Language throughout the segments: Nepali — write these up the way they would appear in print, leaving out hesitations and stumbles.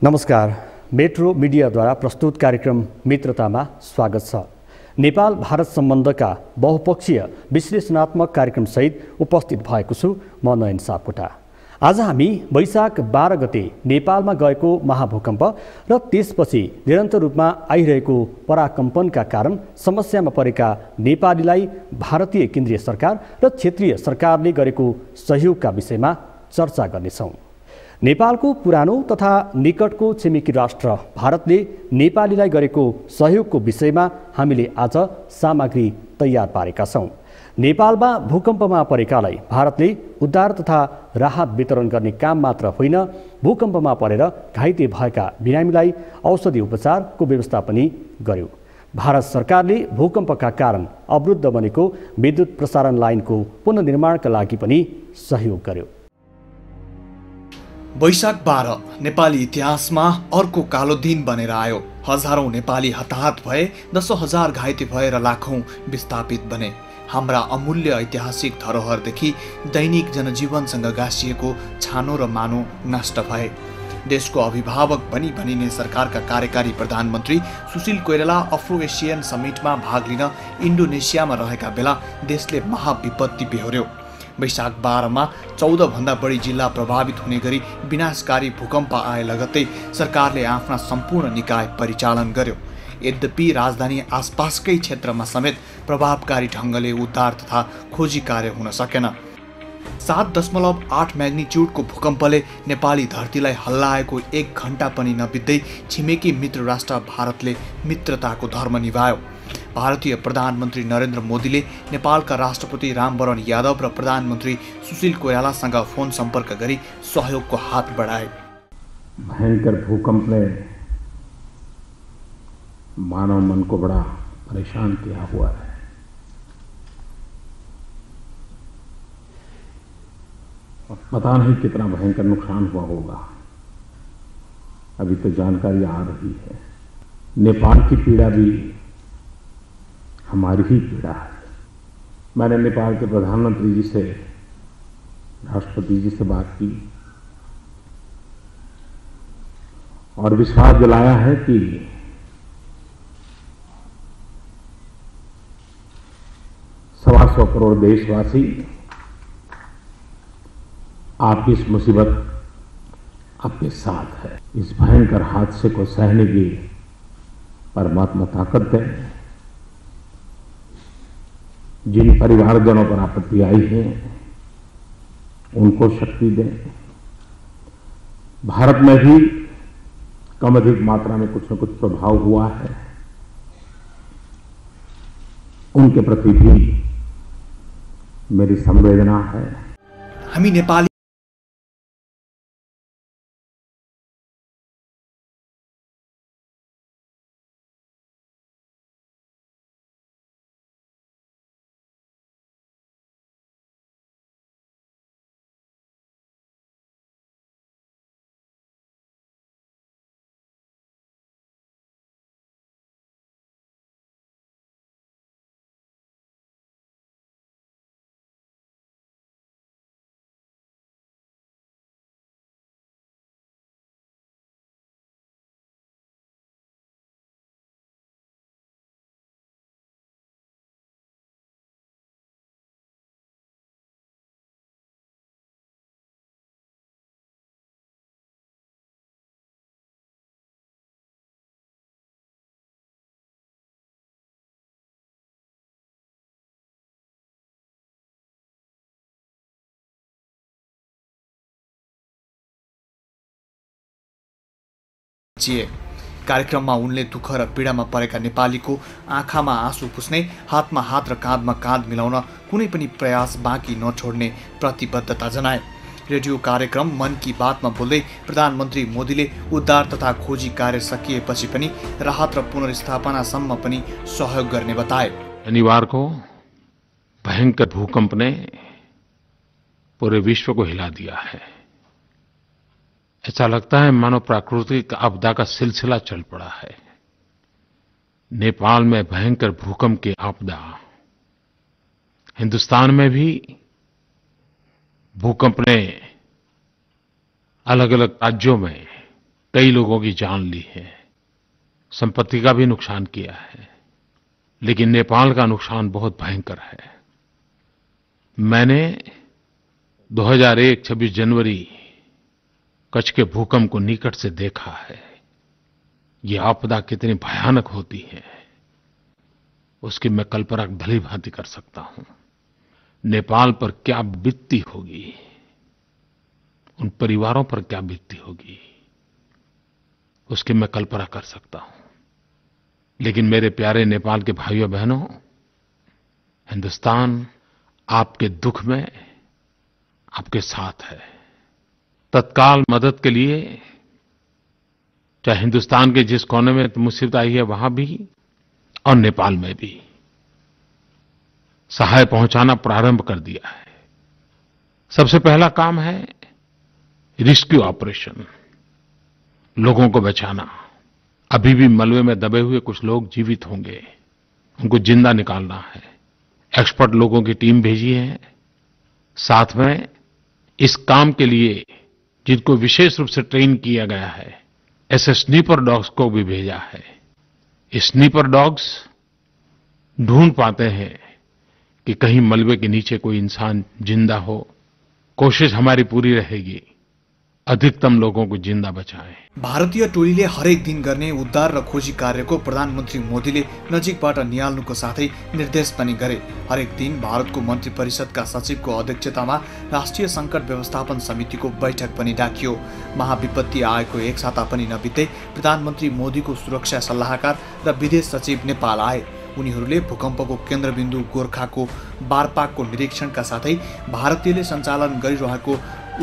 नमस्कार। मेट्रो मिडियाद्वारा प्रस्तुत कार्यक्रम मित्रतामा स्वागत छ। नेपाल भारत सम्बन्धका बहुपक्षीय विश्लेषणात्मक कार्यक्रमसहित उपस्थित भएको छु म नयन सापकोटा। आज हामी वैशाख 12 गते नेपालमा गएको महाभूकम्प र त्यसपछि निरन्तर रूपमा आइरहेको पराकम्पनका कारण समस्यामा परेका नेपालीलाई भारतीय केन्द्रीय सरकार र क्षेत्रीय सरकारले गरेको सहयोगका विषयमा चर्चा गर्नेछौँ। नेपालको पुरानो तथा निकटको छिमेकी राष्ट्र भारतले नेपालीलाई गरेको सहयोगको विषयमा हामीले आज सामग्री तयार पारेका छौँ। नेपालमा भूकम्पमा परेकालाई भारतले उद्धार तथा राहत वितरण गर्ने काम मात्र होइन, भूकम्पमा परेर घाइते भएका बिरामीलाई औषधि उपचारको व्यवस्था पनि गर्यो। भारत सरकारले भूकम्पका कारण अवरुद्ध बनेको विद्युत प्रसारण लाइनको पुनर्निर्माणका लागि पनि सहयोग गर्यो। वैशाख 12 नेपाली इतिहासमा अर्को कालो दिन बनेर आयो। हजारौं नेपाली हताहत भए, दशौं हजार घाइते भएर लाखौं विस्थापित बने। हाम्रा अमूल्य ऐतिहासिक धरोहरदेखि दैनिक जनजीवनसँग गाँसिएको छानो र मानो नष्ट भए। देशको अभिभावक भनिने सरकारका कार्यकारी प्रधानमन्त्री सुशील कोइराला अफ्रो एसियन समिटमा भाग लिन इन्डोनेसियामा रहेका बेला देशले महाविपत्ति बेहोर्यो। वैशाख 12 मा 14 भन्दा बढी जिल्ला प्रभावित हुने गरी विनाशकारी भूकम्प आए लगत्तै सरकारले आफ्ना सम्पूर्ण निकाय परिचालन गर्यो। यद्यपि राजधानी आसपासकै क्षेत्रमा समेत प्रभावकारी ढङ्गले उद्धार तथा खोजी कार्य हुन सकेन। 7.8 म्याग्निट्युडको भूकम्पले नेपाली धरतीलाई हल्लाएको 1 घण्टा पनि नबित्दै छिमेकी मित्र राष्ट्र भारतले मित्रताको धर्म निभायो। भारतीय प्रधानमन्त्री नरेन्द्र मोदीले नेपालका राष्ट्रपति रामवरण यादव र प्रधानमन्त्री सुशील कोइरालासँग फोन सम्पर्क गरी सहयोगको हात बढाए। भयंकर भूकंप ने मानव मन को बड़ा परेशान किया हुआ है। पता नहीं कितना भयंकर नुकसान हुआ होगा, अभी तो जानकारी आ रही है। नेपाल की पीड़ा भी हमारी ही पीड़ा है। मैंने नेपाल के प्रधानमंत्री जी से, राष्ट्रपति जी से बात की और विश्वास दिलाया है कि सवा सौ करोड़ देशवासी आपकी इस मुसीबत आपके साथ है। इस भयंकर हादसे को सहने की परमात्मा ताकत दे। जिन परिवारजनों पर आपत्ति आई है उनको शक्ति दें। भारत में भी कम अधिक मात्रा में कुछ न कुछ प्रभाव हुआ है, उनके प्रति भी मेरी संवेदना है। हामी नेपाली कार्यक्रममा उनले दुःख र पीडामा परेका नेपालीको आँखामा आँसु पुस्ने, हातमा हात र काँधमा काँध मिलाउन कुनै पनि प्रयास बाँकी नछोड्ने प्रतिबद्धता जनाए। रेडियो कार्यक्रम मन की बातमा बोल्दै प्रधानमन्त्री मोदीले उद्धार तथा खोजी कार्य सकिएपछि पनि राहत र पुनर्स्थापनासम्म पनि सहयोग गर्ने बताए। शनिवार को भयंकर भूकंप ने पूरे विश्व को हिला दिया है। ऐसा लगता है मानो प्राकृतिक आपदा का सिलसिला चल पड़ा है। नेपाल में भयंकर भूकंप की आपदा, हिंदुस्तान में भी भूकंप ने अलग अलग राज्यों में कई लोगों की जान ली है, संपत्ति का भी नुकसान किया है, लेकिन नेपाल का नुकसान बहुत भयंकर है। मैंने 2001 26 जनवरी कच्छ के भूकंप को निकट से देखा है। ये आपदा कितनी भयानक होती है, उसकी मैं कल्पना भली भांति कर सकता हूँ। नेपाल पर क्या बीतती होगी, उन परिवारों पर क्या बीतती होगी, उसकी मैं कल्पना कर सकता हूँ। लेकिन मेरे प्यारे नेपाल के भाइयों बहनों, हिंदुस्तान आपके दुख में आपके साथ है। तत्काल मदद के लिए चाहे हिंदुस्तान के जिस कोने में मुसीबत आई है वहां भी और नेपाल में भी सहाय पहुंचाना प्रारंभ कर दिया है। सबसे पहला काम है रेस्क्यू ऑपरेशन, लोगों को बचाना। अभी भी मलबे में दबे हुए कुछ लोग जीवित होंगे, उनको जिंदा निकालना है। एक्सपर्ट लोगों की टीम भेजी है, साथ में इस काम के लिए जिनको विशेष रूप से ट्रेन किया गया है ऐसे स्नीपर डॉग्स को भी भेजा है। ये स्नीपर डॉग्स ढूंढ पाते हैं कि कहीं मलबे के नीचे कोई इंसान जिंदा हो। कोशिश हमारी पूरी रहेगी, अधिकतम लोगों को जिंदा बचाएं। भारतीय टोलीले हरेक दिन गर्ने उद्धार र खोजी कार्यको प्रधानमन्त्री मोदीले नजिकबाट निहाल्नुको साथै निर्देश पनि गरे। हरेक दिन भारतको मन्त्री परिषदका सचिवको अध्यक्षतामा राष्ट्रिय संकट व्यवस्थापन समितिको बैठक पनि डाकियो। महाविपत्ति आएको एक साता पनि नबित्दै प्रधानमन्त्री मोदीको सुरक्षा सल्लाहकार र विदेश सचिव नेपाल आए। उनीहरूले भूकम्पको केन्द्रबिन्दु गोर्खाको बारपाकको निरीक्षणका साथै भारतीयले सञ्चालन गरिरहेको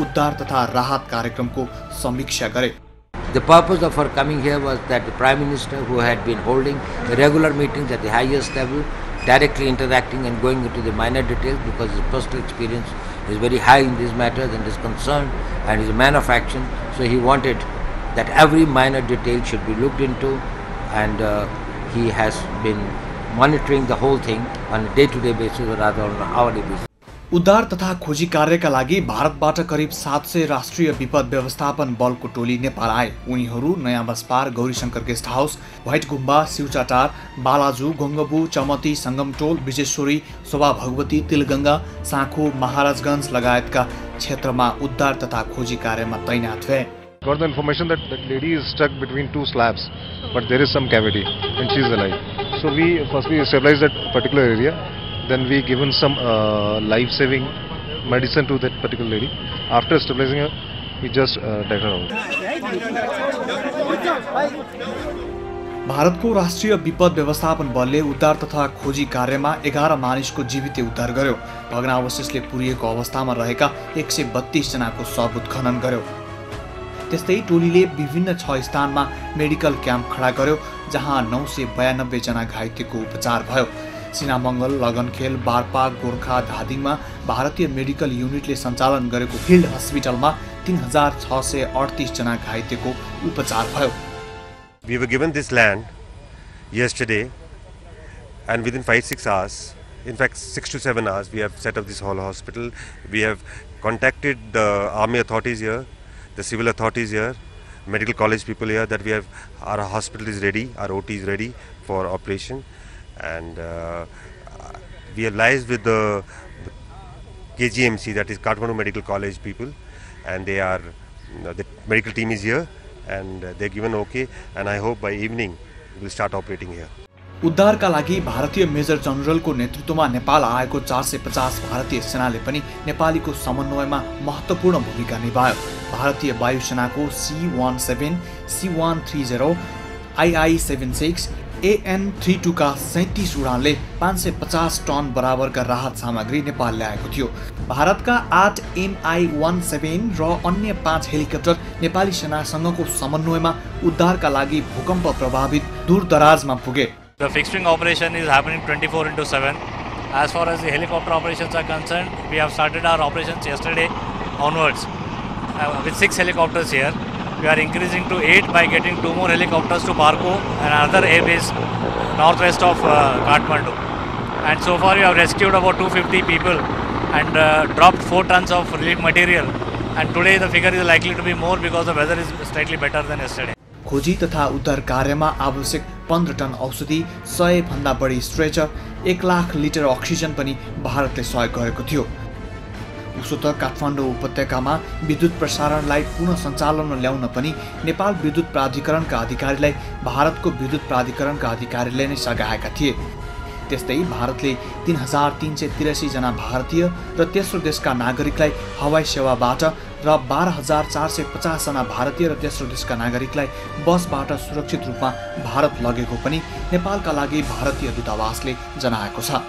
उद्धार तथा राहत कार्यक्रमको समीक्षा गरे। The purpose of our coming here was that the Prime Minister, who had been holding regular meetings at the highest level, directly interacting and going into the minor details, because his personal experience is very high in these matters and is concerned and is a man of action. So he wanted that every minor detail should be looked into, and he has been monitoring the whole thing on a day-to-day basis or rather on an hourly basis. उद्धार तथा खोजी कार्यका लागि भारतबाट करिब 700 राष्ट्रिय विपद व्यवस्थापन बलको टोली नेपाल आए। उनीहरू नयाँ बसपार, गौरीशंकर गेस्ट हाउस, व्हाइट गुम्बा, सिउचाटार, बालाजु, गंगबु, चमती, संगमटोल, विजेश्वरी, शोभा भगवती, तिलगंगा, साँखो, महाराजगंज लगायतका क्षेत्रमा उद्धार तथा खोजी कार्यमा तैनात भए। Got the information that that lady is stuck between two slabs, but there is some cavity and she is alive. So we firstly stabilized that particular area. Then we given some life-saving medicine to that particular lady. After stabilizing her, we just take her out. भारतको राष्ट्रिय विपद व्यवस्थापन बलले उद्धार तथा खोजी कार्यमा 11 मानिसको जीवित उद्धार गर्यो। भग्नावशेषले पुरिएको अवस्थामा रहेका 132 जनाको शव उत्खनन गर्यो। त्यस्तै टोलीले विभिन्न 6 स्थानमा मेडिकल क्याम्प खडा गर्यो, जहाँ 992 जना घाइतेको उपचार भयो। सिनामंगल, लगनखेल, बारपाक, गोर्खा, धादिङमा भारतीय मेडिकल युनिटले सञ्चालन गरेको फिल्ड हस्पिटलमा 3638 जना घाइतेको उपचार भयो। We were given this land yesterday, and within 5-6 hours, in fact 6 to 7 hours, we have set up this whole hospital. We have contacted the army authorities here, the civil authorities here, medical college people here, that we have our hospital is ready, our OT is ready for operation. And we have liaised with the KGMC, that is Kathmandu Medical College people, and they are the medical team is here and they are given okay, and I hope by evening we will start operating here. उद्धारका लागि भारतीय मेजर जनरलको नेतृत्वमा नेपाल आएको 450 भारतीय सेनाले पनि नेपालीको समन्वयमा महत्त्वपूर्ण भूमिका निभायो। भारतीय वायुसेनाको C-17, C-130, II-76, AN-32 का 37 उडानले 550 टन बराबरका राहत सामग्री नेपाल ल्याएको थियो। भारतका 8 Mi-17 र अन्य 5 हेलिकप्टर नेपाली सेनासँगको समन्वयमा उद्धारका लागि भूकम्प प्रभावित दूरदराजमा पुगे। The fixed wing operation is happening 24/7. As far as the helicopter operations are concerned, we have started our operations yesterday onwards with 6 helicopters here. We are increasing to 8 by getting 2 more helicopters to Barko and another air base northwest of Kathmandu. And so far we have rescued about 250 people and dropped 4 tons of relief material and today the figure is likely to be more because the weather is slightly better than yesterday. खोजी तथा उद्धार कार्यमा आवश्यक 15 टन औषधि, 100 भन्दा बढी स्ट्रेचर, 1 लाख लिटर अक्सिजन पनि भारतले सहयोग गरेको थियो। उसो त काठमाडौँ उपत्यकामा विद्युत प्रसारणलाई पुनः सञ्चालनमा ल्याउन पनि नेपाल विद्युत प्राधिकरणका अधिकारीलाई भारतको विद्युत प्राधिकरणका अधिकारीले नै सघाएका थिए। त्यस्तै भारतले 3383 जना भारतीय र तेस्रो देशका नागरिकलाई हवाई सेवाबाट र 12450 जना भारतीय र तेस्रो देशका नागरिकलाई बसबाट सुरक्षित रूपमा भारत लगेको पनि नेपालका लागि भारतीय दूतावासले जनाएको छ।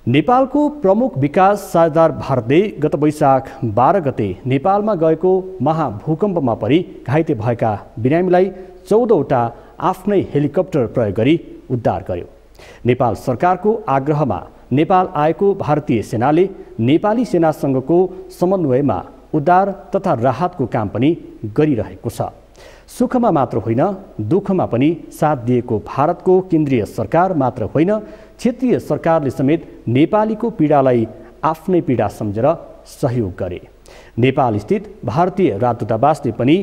नेपालको प्रमुख विकास साझेदार भारतले गत वैशाख 12 गते नेपालमा गएको महाभूकम्पमा परि घाइते भएका बिरामीलाई 14वटा आफ्नै हेलिकप्टर प्रयोग गरी उद्धार गर्यो। नेपाल सरकारको आग्रहमा नेपाल आएको भारतीय सेनाले नेपाली सेनासँगको समन्वयमा उद्धार तथा राहतको काम पनि गरिरहेको छ। सुखमा मात्र होइन, दुःखमा पनि साथ दिएको भारतको केन्द्रीय सरकार मात्र होइन, क्षेत्रीय सरकारले समेत नेपालीको पीडालाई आफ्नै पीडा सम्झेर सहयोग गरे। नेपाल स्थित भारतीय राजदूतावासले पनि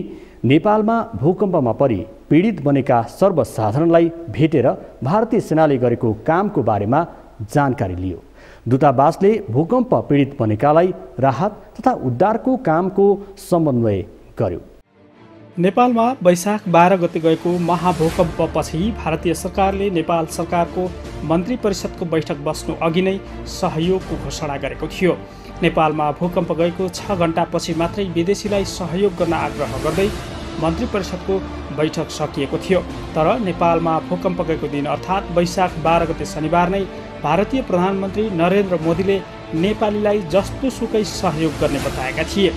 नेपालमा भूकम्पमा परि पीडित बनेका सर्वसाधारणलाई भेटेर भारतीय सेनाले गरेको कामको बारेमा जानकारी लियो। दूतावासले भूकम्प पीडित बनेकालाई राहत तथा उद्धारको कामको समन्वय गर्यो। नेपालमा वैशाख 12 गते गएको महाभूकम्पपछि भारतीय सरकारले नेपाल सरकारको मन्त्री परिषदको बैठक बस्नु अघि नै सहयोगको घोषणा गरेको थियो। नेपालमा भूकम्प गएको 6 घण्टापछि मात्रै विदेशीलाई सहयोग गर्न आग्रह गर्दै मन्त्री परिषदको बैठक सकिएको थियो। तर नेपालमा भूकम्प गएको दिन अर्थात् वैशाख 12 गते शनिबार नै भारतीय प्रधानमन्त्री नरेन्द्र मोदीले नेपालीलाई जस्तो सुकै सहयोग गर्ने बताएका थिए।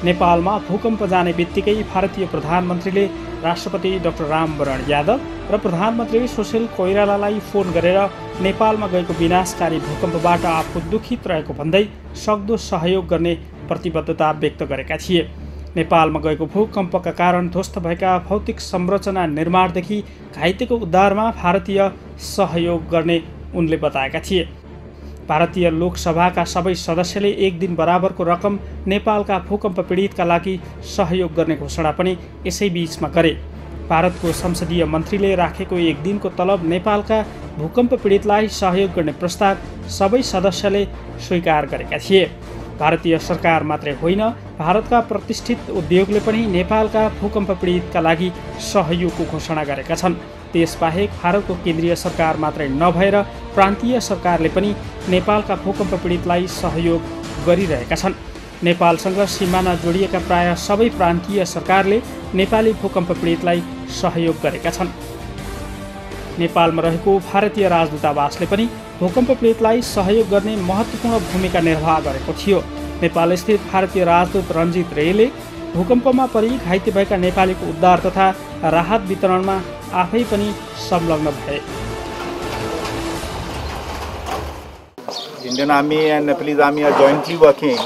नेपालमा भूकम्प जाने बित्तिकै भारतीय प्रधानमन्त्रीले राष्ट्रपति डाक्टर रामवरण यादव र प्रधानमन्त्री सुशील कोइरालालाई फोन गरेर नेपालमा गएको विनाशकारी भूकम्पबाट आफू दुखित रहेको भन्दै सक्दो सहयोग गर्ने प्रतिबद्धता व्यक्त गरेका थिए। नेपालमा गएको भूकम्पका कारण ध्वस्त भएका भौतिक संरचना निर्माणदेखि घाइतेको उद्धारमा भारतीय सहयोग गर्ने उनले बताएका थिए। भारतीय लोकसभाका सबै सदस्यले 1 दिन बराबरको रकम नेपालका भूकम्प पीडितका लागि सहयोग गर्ने घोषणा पनि यसै बीचमा गरे। भारतको संसदीय मन्त्रीले राखेको 1 दिनको तलब नेपालका भूकम्प पीडितलाई सहयोग गर्ने प्रस्ताव सबै सदस्यले स्वीकार गरेका थिए। भारतीय सरकार मात्रै होइन, भारतका प्रतिष्ठित उद्योगले पनि नेपालका भूकम्प पीडितका लागि सहयोगको घोषणा गरेका छन्। त्यसबाहेक भारतको केन्द्रीय सरकार मात्रै नभएर प्रान्तीय सरकारले पनि नेपालका भूकम्प पीडितलाई सहयोग गरिरहेका छन्। नेपालसँग सिमाना जोडिएका प्राय सबै प्रान्तीय सरकारले नेपाली भूकम्प पीडितलाई सहयोग गरेका छन्। नेपालमा रहेको भारतीय राजदूतावासले पनि भूकम्प पीडितलाई सहयोग गर्ने महत्त्वपूर्ण भूमिका निर्वाह गरेको थियो। नेपाल स्थित भारतीय राजदूत रञ्जित रेले भूकम्पमा परि घाइते भएका नेपालीको उद्धार तथा राहत वितरणमा आफै पनि संलग्न भए। Indian Army and Nepalese Army are jointly working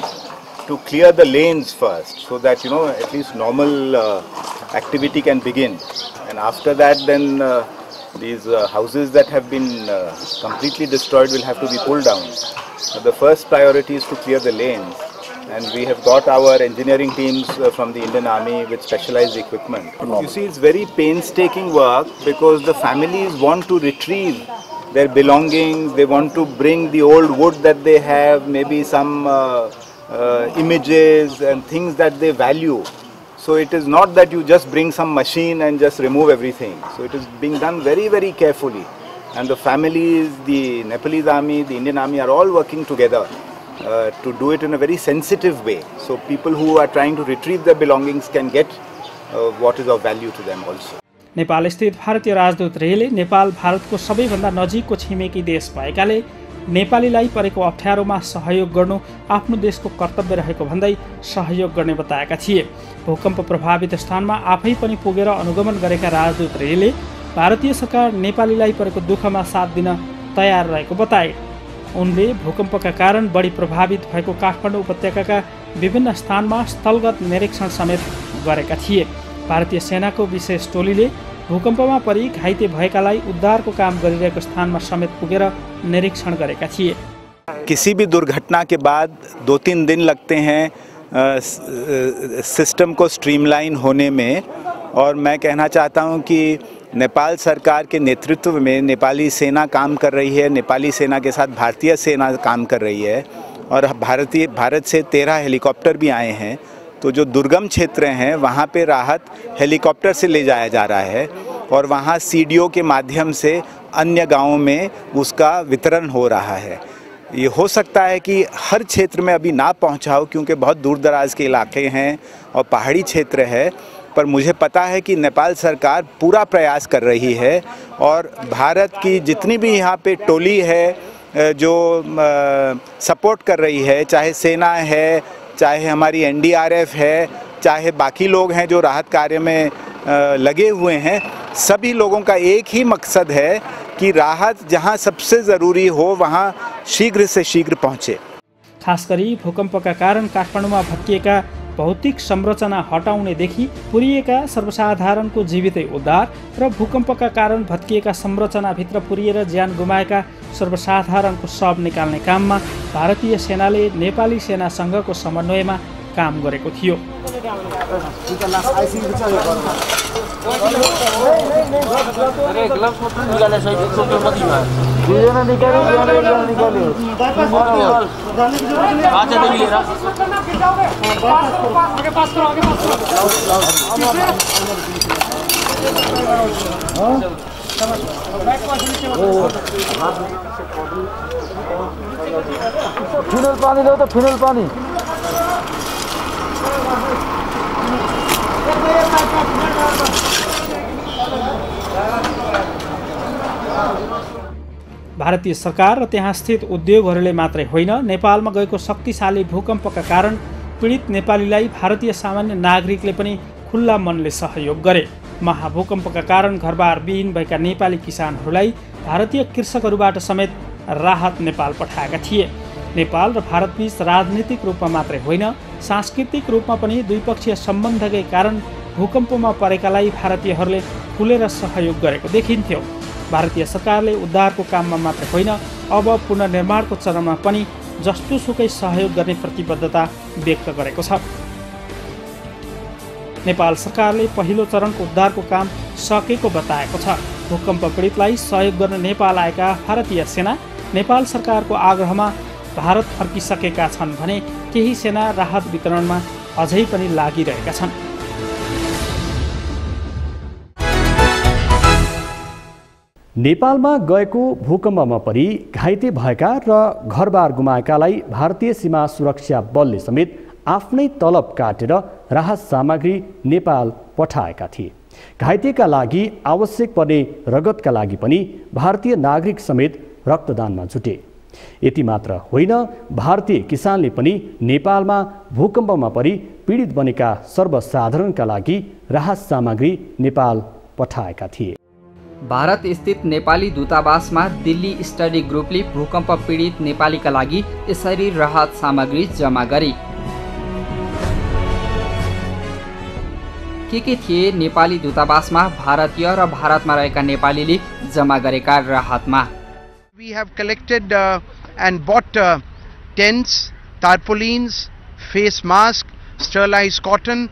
to clear the lanes first, so that at least normal activity can begin, and after that then these houses that have been completely destroyed will have to be pulled down. So the first priority is to clear the lanes, and we have got our engineering teams from the Indian Army with specialized equipment. You see, it's very painstaking work because the families want to retrieve their belongings, they want to bring the old wood that they have, maybe some images and things that they value. So it is not that you just bring some machine and just remove everything. So it is being done very, very carefully. And the families, the Nepalese Army, the Indian Army are all working together to do it in a very sensitive way. So people who are trying to retrieve their belongings can get what is of value to them also. Nepal स्थित भारतीय राजदूत रेले नेपाल भारतको सबैभन्दा नजिकको छिमेकी देश भएकाले नेपालीलाई परेको अप्ठ्यारोमा सहयोग गर्नु आफ्नो देशको कर्तव्य रहेको भन्दै सहयोग गर्ने बताएका थिए। भूकम्प प्रभावित स्थानमा आफै पनि पुगेर अनुगमन गरेका राजदूत रेले भारतीय सरकार नेपालीलाई परेको दुःखमा साथ दिन तयार रहेको बताए। उनले भूकम्पका कारण बढी प्रभावित भएको काठमाडौँ उपत्यकाका विभिन्न स्थानमा स्थलगत निरीक्षण समेत गरेका थिए। भारतीय सेनाको विशेष टोलीले भूकम्पमा परि घाइते भएकालाई उद्धारको काम गरिरहेको स्थानमा समेत पुगेर निरीक्षण गरेका थिए। किसी भी दुर्घटना के बाद 2-3 दिन लगते हैं सिस्टम को स्ट्रीमलाइन होने में, और मैं कहना चाहता हूं कि नेपाल सरकार के नेतृत्व में नेपाली सेना काम कर रही है, नेपाली सेना के साथ भारतीय सेना काम कर रही है, और भारत से 13 हेलीकॉप्टर भी आए हैं। तो जो दुर्गम क्षेत्र हैं वहाँ पे राहत हेलीकॉप्टर से ले जाया जा रहा है, और वहाँ CDO के माध्यम से अन्य गाँवों में उसका वितरण हो रहा है। ये हो सकता है कि हर क्षेत्र में अभी ना पहुँचा हो, क्योंकि बहुत दूर दराज के इलाके हैं और पहाड़ी क्षेत्र है, पर मुझे पता है कि नेपाल सरकार पूरा प्रयास कर रही है, और भारत की जितनी भी यहाँ पे टोली है जो सपोर्ट कर रही है, चाहे सेना है, चाहे हमारी NDRF है, चाहे बाकी लोग हैं जो राहत कार्य में लगे हुए हैं, सभी लोगों का एक ही मकसद है कि राहत जहां सबसे ज़रूरी हो वहां शीघ्र से शीघ्र पहुंचे। खास गरी भूकम्पका कारण काठमाडौँमा भत्किएका भौतिक संरचना हटाउनेदेखि पुरिएका सर्वसाधारणको जीवितै उद्धार र भूकम्पका कारण भत्किएका संरचनाभित्र पुरिएर ज्यान गुमाएका सर्वसाधारणको शव निकाल्ने काममा भारतीय सेनाले नेपाली सेनासँगको समन्वयमा काम गरेको थियो। फिनल पानी लो तो फिनल पानी। भारतीय सरकार र त्यहाँ स्थित उद्योगहरूले मात्रै होइन, नेपालमा गएको शक्तिशाली भूकम्पका कारण पीडित नेपालीलाई भारतीय सामान्य नागरिकले पनि खुल्ला मनले सहयोग गरे। महाभूकम्पका कारण घरबार विहीन भएका नेपाली किसानहरूलाई भारतीय कृषकहरूबाट समेत राहत नेपाल पठाएका थिए। नेपाल र भारतबीच राजनीतिक रूपमा मात्रै होइन, सांस्कृतिक रूपमा पनि द्विपक्षीय सम्बन्धकै कारण भूकम्पमा परेकालाई भारतीयहरूले खुलेर सहयोग गरेको देखिन्थ्यो। भारतीय सरकारले उद्धारको काममा मात्र होइन, अब पुनर्निर्माणको चरणमा पनि जस्तोसुकै सहयोग गर्ने प्रतिबद्धता व्यक्त गरेको छ। नेपाल सरकारले पहिलो चरणको उद्धारको काम सकेको बताएको छ। भूकम्प पीडितलाई सहयोग गर्न नेपाल आएका भारतीय सेना नेपाल सरकारको आग्रहमा भारत फर्किसकेका छन् भने केही सेना राहत वितरणमा अझै पनि लागिरहेका छन्। नेपालमा गएको भूकम्पमा परि घाइते भएका र घरबार गुमाएकालाई भारतीय सीमा सुरक्षा बलले समेत आफ्नै तलब काटेर राहत सामग्री नेपाल पठाएका थिए। घाइतेका लागि आवश्यक पर्ने रगतका लागि पनि भारतीय नागरिक समेत रक्तदानमा जुटे। यति मात्र होइन, भारतीय किसानले पनि नेपालमा भूकम्पमा परि पीडित बनेका सर्वसाधारणका लागि राहत सामग्री नेपाल पठाएका थिए। भारत स्थित नेपाली दूतावासमा दिल्ली स्टडी ग्रुपले भूकम्प पीडित नेपालीका लागि यसरी राहत सामग्री जम्मा गरे। के थिए नेपाली दूतावासमा भारतीय र भारतमा रहेका नेपालीले जम्मा गरेका राहतमा? We have collected and bought tents, tarpaulins, face mask, sterilized cotton,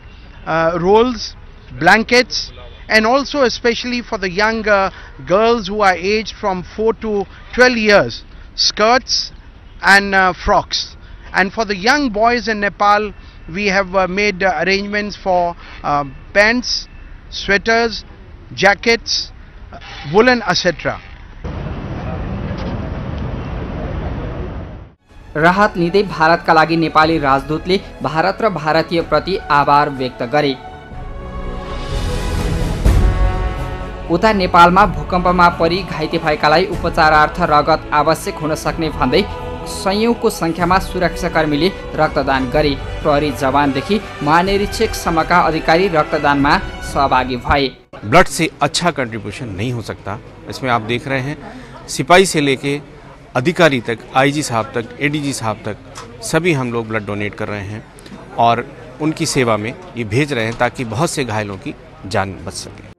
rolls, blankets, and also especially for the young girls who are aged from 4 to 12 years, skirts and frocks. And for the young boys in Nepal, we have made arrangements for pants, sweaters, jackets, woolen, etc. राहत लिँदै भारतका लागि नेपाली राजदूतले भारत र भारतीय प्रति आभार व्यक्त गरे। उता नेपालमा भूकम्पमा परि घाइते भएकालाई उपचारार्थ रगत आवश्यक हुन सक्ने भन्दै सयौंको संख्यामा सुरक्षाकर्मीले रक्तदान गरे। प्रहरी जवानदेखि महानिरीक्षकसम्मका अधिकारी रक्तदानमा सहभागी भए। ब्लड से अच्छा कंट्रीब्यूशन नहीं हो सकता। इसमें आप देख रहे हैं सिपाही से लेके अधिकारी तक, आईजी साहब तक, एडीजी साहब तक सभी हम लोग ब्लड डोनेट कर रहे हैं और उनकी सेवा में ये भेज रहे हैं ताकि बहुत से घायलों की जान बच सके।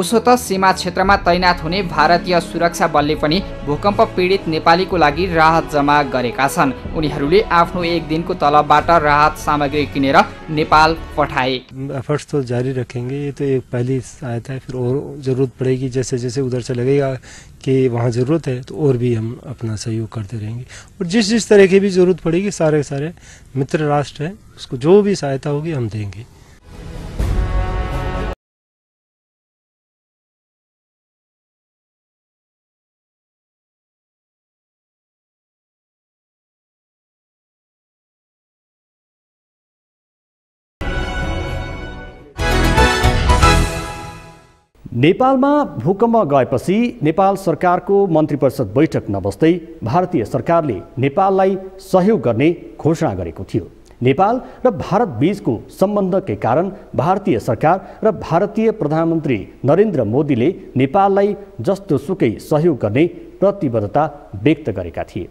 उसो त सीमा क्षेत्रमा तैनात हुने भारतीय सुरक्षा बलले पनि भूकम्प पीडित नेपालीको लागि राहत जम्मा गरेका छन्। उनीहरूले आफ्नो एक दिनको तलबबाट राहत सामग्री किनेर नेपाल पठाए। एफर्ट्स तो जारी रखेंगे, ये तो एक पहली सहायता है, फिर और जरूरत पड़ेगी जैसे जैसे उधर से लगेगा कि वहाँ ज़रूरत है तो और भी हम अपना सहयोग करते रहेंगे। और जिस जिस तरह की भी ज़रूरत पड़ेगी सारे सारे मित्र राष्ट्र हैं, उसको जो भी सहायता होगी हम देंगे। नेपालमा भूकम्प गएपछि नेपाल सरकारको मन्त्रीपरिषद बैठक नबस्दै भारतीय सरकारले नेपाललाई सहयोग गर्ने घोषणा गरेको थियो। नेपाल र भारत बीचको सम्बन्धकै कारण भारतीय सरकार र भारतीय प्रधानमन्त्री नरेन्द्र मोदीले नेपाललाई जस्तोसुकै सहयोग गर्ने प्रतिबद्धता व्यक्त गरेका थिए।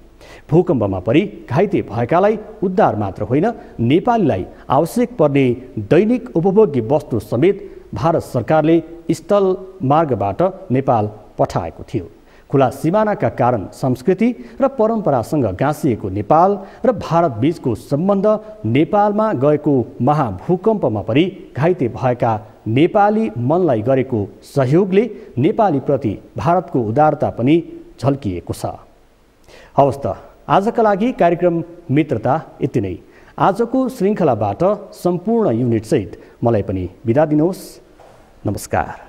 भूकम्पमा परि घाइते भएकालाई उद्धार मात्र होइन, नेपालीलाई आवश्यक पर्ने दैनिक उपभोग्य वस्तु समेत भारत सरकारले स्थल मार्गबाट नेपाल पठाएको थियो। खुला सिमानाका कारण संस्कृति र परम्परासँग गाँसिएको नेपाल र भारत बीचको सम्बन्ध नेपालमा गएको महाभूकम्पमा परि घाइते भएका नेपाली मनलाई गरेको सहयोगले नेपाली प्रति भारतको उदारता पनि झल्किएको छ। हवस् त आजका लागि कार्यक्रम मित्रता यति नै। आजको श्रृङ्खलाबाट सम्पूर्ण युनिटसहित मलाई पनि बिदा दिनुहोस्। नमस्कार।